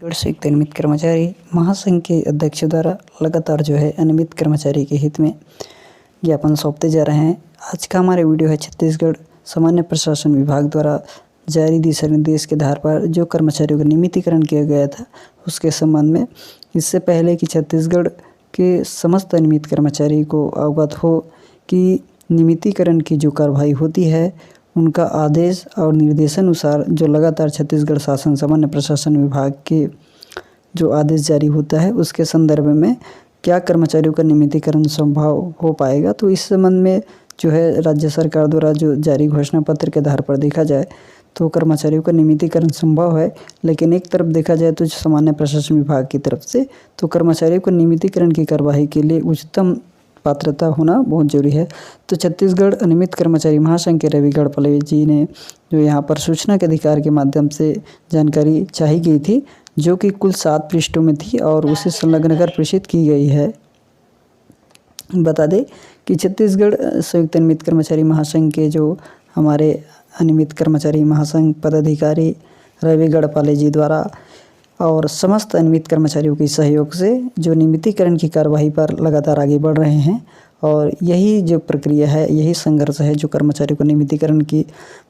संयुक्त नियमित कर्मचारी महासंघ के अध्यक्ष द्वारा लगातार जो है अनियमित कर्मचारी के हित में ज्ञापन सौंपते जा रहे हैं। आज का हमारा वीडियो है छत्तीसगढ़ सामान्य प्रशासन विभाग द्वारा जारी दिशा निर्देश के आधार पर जो कर्मचारियों का नियमितीकरण किया गया था उसके संबंध में। इससे पहले कि छत्तीसगढ़ के समस्त नियमित कर्मचारी को अवगत हो कि नियमितीकरण की जो कार्रवाई होती है उनका आदेश और निर्देशानुसार जो लगातार छत्तीसगढ़ शासन सामान्य प्रशासन विभाग के जो आदेश जारी होता है उसके संदर्भ में क्या कर्मचारियों का नियमितीकरण संभव हो पाएगा। तो इस संबंध में जो है राज्य सरकार द्वारा जो जारी घोषणा पत्र के आधार पर देखा जाए तो कर्मचारियों का नियमितीकरण संभव है, लेकिन एक तरफ देखा जाए तो सामान्य प्रशासन विभाग की तरफ से तो कर्मचारियों को नियमितीकरण की कार्रवाई के लिए उच्चतम पात्रता होना बहुत जरूरी है। तो छत्तीसगढ़ अनियमित कर्मचारी महासंघ के रवि गढ़पाले जी ने जो यहाँ पर सूचना के अधिकार के माध्यम से जानकारी चाही गई थी, जो कि कुल 7 पृष्ठों में थी और उसे संलग्न कर प्रेषित की गई है। बता दें कि छत्तीसगढ़ संयुक्त नियमित कर्मचारी महासंघ के जो हमारे अनियमित कर्मचारी महासंघ पदाधिकारी रवि गढ़पाले जी द्वारा और समस्त अनियमित कर्मचारियों के सहयोग से जो नियमितीकरण की कार्रवाई पर लगातार आगे बढ़ रहे हैं और यही जो प्रक्रिया है, यही संघर्ष है जो कर्मचारियों को नियमितीकरण की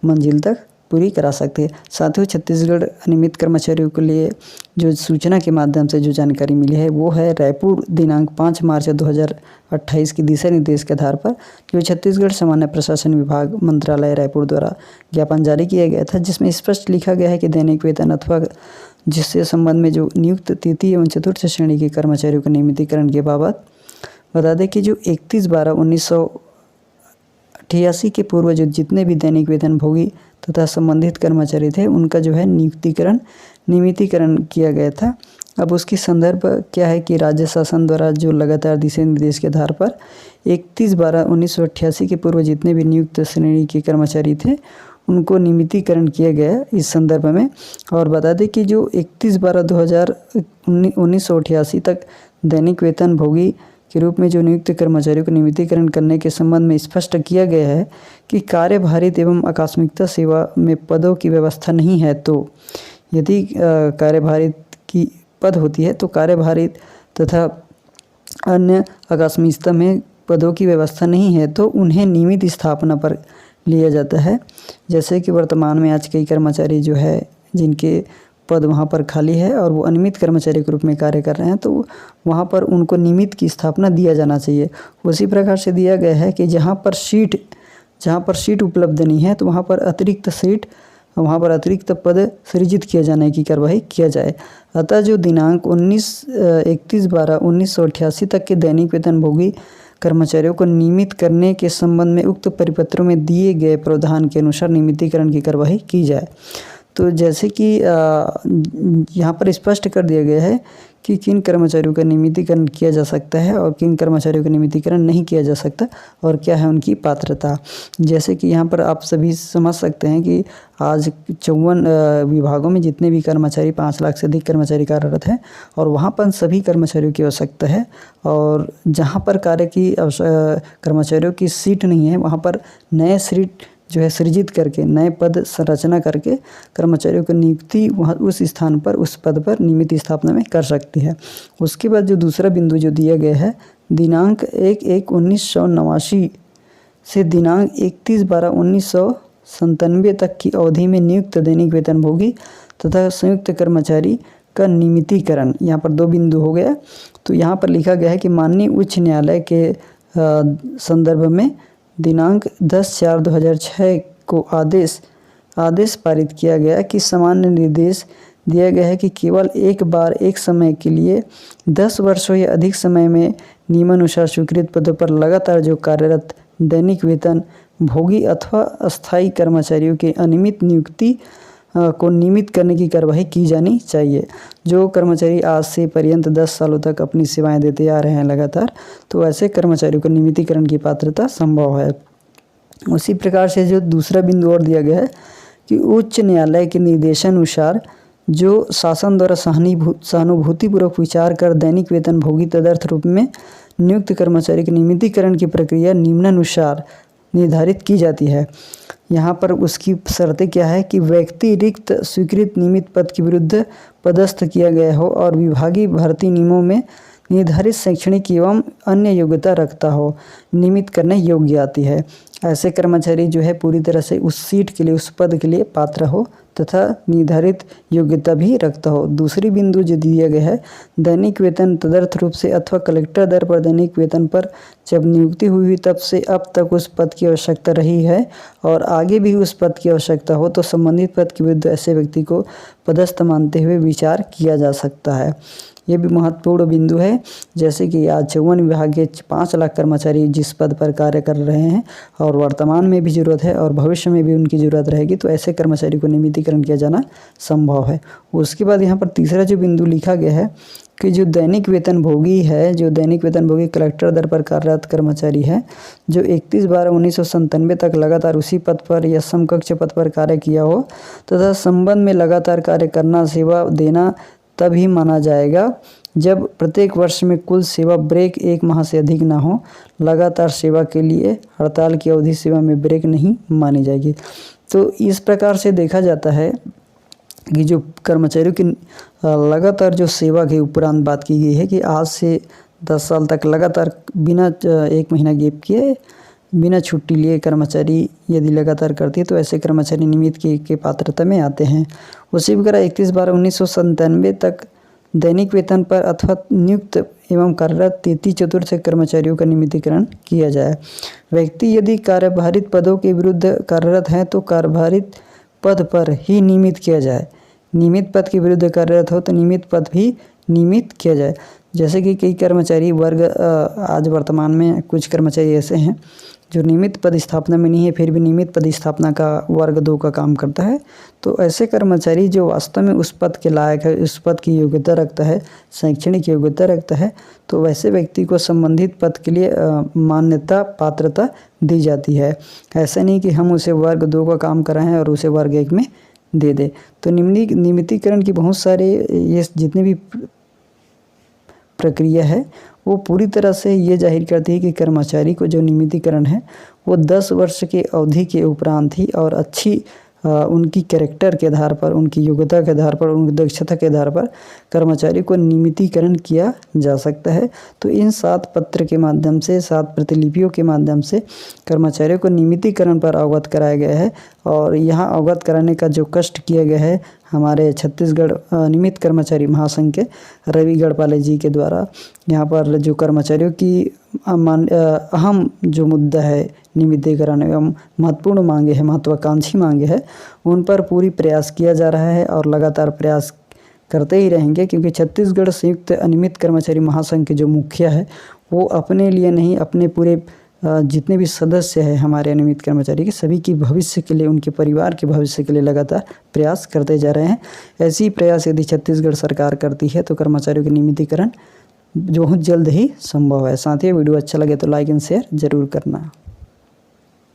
मंजिल तक पूरी करा सकते हैं। साथ ही छत्तीसगढ़ अनियमित कर्मचारियों के लिए जो सूचना के माध्यम से जो जानकारी मिली है वो है रायपुर दिनांक 5 मार्च 2028 की दिशा निर्देश के आधार पर जो छत्तीसगढ़ सामान्य प्रशासन विभाग मंत्रालय रायपुर द्वारा ज्ञापन जारी किया गया था, जिसमें स्पष्ट लिखा गया है कि दैनिक वेतन अथवा जिससे संबंध में जो नियुक्त तृतीय एवं चतुर्थ श्रेणी के कर्मचारियों के नियमितीकरण के बाबत बता दें कि जो 31/12/1988 के पूर्व जो जितने भी दैनिक वेतन भोगी तथा संबंधित कर्मचारी थे उनका जो है नियमितीकरण किया गया था। अब उसकी संदर्भ क्या है कि राज्य शासन द्वारा जो लगातार दिशा निर्देश के आधार पर 31/12/1988 के पूर्व जितने भी नियुक्त श्रेणी के कर्मचारी थे उनको नियमितीकरण किया गया इस संदर्भ में। और बता दें कि जो 31/12/1988 तक दैनिक वेतन भोगी के रूप में जो नियुक्त कर्मचारियों को नियमितीकरण करने के संबंध में स्पष्ट किया गया है कि कार्यभारित एवं आकस्मिकता सेवा में पदों की व्यवस्था नहीं है। तो यदि कार्यभारित की पद होती है तो कार्यभारित तथा अन्य आकस्मिकता में पदों की व्यवस्था नहीं है तो उन्हें नियमित स्थापना पर लिया जाता है। जैसे कि वर्तमान में आज कई कर्मचारी जो है जिनके पद वहाँ पर खाली है और वो अनियमित कर्मचारी के रूप में कार्य कर रहे हैं तो वहाँ पर उनको नियमित की स्थापना दिया जाना चाहिए। उसी प्रकार से दिया गया है कि जहाँ पर सीट उपलब्ध नहीं है तो वहाँ पर अतिरिक्त पद सृजित किया जाने की कार्रवाई किया जाए। अतः जो दिनांक 31/12/1988 तक के दैनिक वेतन भोगी कर्मचारियों को नियमित करने के संबंध में उक्त परिपत्रों में दिए गए प्रावधान के अनुसार नियमितीकरण की कार्रवाई की जाए। तो जैसे कि यहाँ पर स्पष्ट कर दिया गया है कि किन कर्मचारियों का नियमितीकरण किया जा सकता है और किन कर्मचारियों का नियमितीकरण नहीं किया जा सकता और क्या है उनकी पात्रता। जैसे कि यहाँ पर आप सभी समझ सकते हैं कि आज 54 विभागों में जितने भी कर्मचारी 5 लाख से अधिक कर्मचारी कार्यरत हैं और वहाँ पर सभी कर्मचारियों की आवश्यकता है और जहाँ पर कर्मचारियों की सीट नहीं है वहाँ पर नए सीट जो है सृजित करके नए पद संरचना करके कर्मचारियों की नियुक्ति वहाँ उस स्थान पर उस पद पर नियमित स्थापना में कर सकती है। उसके बाद जो दूसरा बिंदु जो दिया गया है दिनांक 1/1/1989 से दिनांक 31/12/1997 तक की अवधि में नियुक्त दैनिक वेतन भोगी तथा संयुक्त कर्मचारी का नियमितीकरण, यहाँ पर 2 बिंदु हो गया। तो यहाँ पर लिखा गया है कि माननीय उच्च न्यायालय के संदर्भ में दिनांक 10/4/2006 को आदेश पारित किया गया कि सामान्य निर्देश दिया गया है कि केवल एक बार एक समय के लिए 10 वर्षों या अधिक समय में नियमानुसार स्वीकृत पदों पर लगातार जो कार्यरत दैनिक वेतन भोगी अथवा अस्थायी कर्मचारियों के अनियमित नियुक्ति को नियमित करने की कार्रवाई की जानी चाहिए। जो कर्मचारी आज से पर्यंत 10 सालों तक अपनी सेवाएं देते आ रहे हैं लगातार, तो ऐसे कर्मचारियों को नियमितीकरण की पात्रता संभव है। उसी प्रकार से जो दूसरा बिंदु और दिया गया है कि उच्च न्यायालय के निर्देशानुसार जो शासन द्वारा सहानुभूतिपूर्वक विचार कर दैनिक वेतन भोगी तदर्थ रूप में नियुक्त कर्मचारी के नियमितीकरण की प्रक्रिया निम्नानुसार निर्धारित की जाती है। यहाँ पर उसकी शर्तें क्या है कि व्यक्ति रिक्त स्वीकृत नियमित पद के विरुद्ध पदस्थ किया गया हो और विभागीय भर्ती नियमों में निर्धारित शैक्षणिक एवं अन्य योग्यता रखता हो, नियमित करने योग्य आती है। ऐसे कर्मचारी जो है पूरी तरह से उस सीट के लिए, उस पद के लिए पात्र हो तथा निर्धारित योग्यता भी रखता हो। दूसरी बिंदु जो दिया गया है, दैनिक वेतन तदर्थ रूप से अथवा कलेक्टर दर पर दैनिक वेतन पर जब नियुक्ति हुई तब से अब तक उस पद की आवश्यकता रही है और आगे भी उस पद की आवश्यकता हो तो संबंधित पद के विरुद्ध ऐसे व्यक्ति को पदस्थ मानते हुए विचार किया जा सकता है। ये भी महत्वपूर्ण बिंदु है। जैसे कि आज 54 विभाग के 5 लाख कर्मचारी जिस पद पर कार्य कर रहे हैं और वर्तमान में भी ज़रूरत है और भविष्य में भी उनकी ज़रूरत रहेगी, तो ऐसे कर्मचारी को नियमितीकरण किया जाना संभव है। उसके बाद यहाँ पर तीसरा जो बिंदु लिखा गया है कि जो दैनिक वेतन भोगी है, जो दैनिक वेतन भोगी कलेक्टर दर पर कार्यरत कर्मचारी है, जो 31/12/1997 तक लगातार उसी पद पर या समकक्ष पद पर कार्य किया हो तथा संबंध में लगातार कार्य करना, सेवा देना तभी माना जाएगा जब प्रत्येक वर्ष में कुल सेवा ब्रेक 1 माह से अधिक ना हो। लगातार सेवा के लिए हड़ताल की अवधि सेवा में ब्रेक नहीं मानी जाएगी। तो इस प्रकार से देखा जाता है कि जो कर्मचारियों की लगातार जो सेवा के उपरांत बात की गई है कि आज से 10 साल तक लगातार बिना 1 महीना गैप किए, बिना छुट्टी लिए कर्मचारी यदि लगातार करती है तो ऐसे कर्मचारी नियमित के पात्रता में आते हैं। उसी प्रकार 31/12/1997 तक दैनिक वेतन पर अथवा नियुक्त एवं कार्यरत 33 चतुर्थ कर्मचारियों का नियमितीकरण किया जाए। व्यक्ति यदि कार्यभारित पदों के विरुद्ध कार्यरत हैं तो कार्यभारित पद पर ही नियमित किया जाए। नियमित पद के विरुद्ध कार्यरत हो तो नियमित पद भी नियमित किया जाए। जैसे कि कई कर्मचारी वर्ग आज वर्तमान में कुछ कर्मचारी ऐसे हैं जो नियमित पद स्थापना में नहीं है फिर भी नियमित पद स्थापना का वर्ग 2 का काम करता है। तो ऐसे कर्मचारी जो वास्तव में उस पद के लायक है, उस पद की योग्यता रखता है, शैक्षणिक योग्यता रखता है, तो वैसे व्यक्ति को संबंधित पद के लिए मान्यता पात्रता दी जाती है। ऐसा नहीं कि हम उसे वर्ग 2 का काम कराएं और उसे वर्ग 1 में दे दे। तो नियमितीकरण की बहुत सारे ये जितने भी प्रक्रिया है वो पूरी तरह से ये जाहिर करती है कि कर्मचारी को जो नियमितीकरण है वो 10 वर्ष के अवधि के उपरांत ही और अच्छी उनकी कैरेक्टर के आधार पर, उनकी योग्यता के आधार पर, उनकी दक्षता के आधार पर कर्मचारी को नियमितीकरण किया जा सकता है। तो इन 7 पत्र के माध्यम से, 7 प्रतिलिपियों के माध्यम से कर्मचारियों को नियमितीकरण पर अवगत कराया गया है और यहाँ अवगत कराने का जो कष्ट किया गया है हमारे छत्तीसगढ़ नियमित कर्मचारी महासंघ के रवि गढ़पाले जी के द्वारा। यहाँ पर जो कर्मचारियों की अहम जो मुद्दा है नियमितीकरण एवं महत्वपूर्ण मांगे हैं, महत्वाकांक्षी मांगे हैं, उन पर पूरी प्रयास किया जा रहा है और लगातार प्रयास करते ही रहेंगे, क्योंकि छत्तीसगढ़ संयुक्त अनियमित कर्मचारी महासंघ के जो मुखिया है वो अपने लिए नहीं, अपने पूरे जितने भी सदस्य हैं हमारे अनियमित कर्मचारी के, सभी की भविष्य के लिए, उनके परिवार के भविष्य के लिए लगातार प्रयास करते जा रहे हैं। ऐसी प्रयास यदि छत्तीसगढ़ सरकार करती है तो कर्मचारियों के नियमितीकरण बहुत जल्द ही संभव है। साथ ही वीडियो अच्छा लगे तो लाइक एंड शेयर जरूर करना।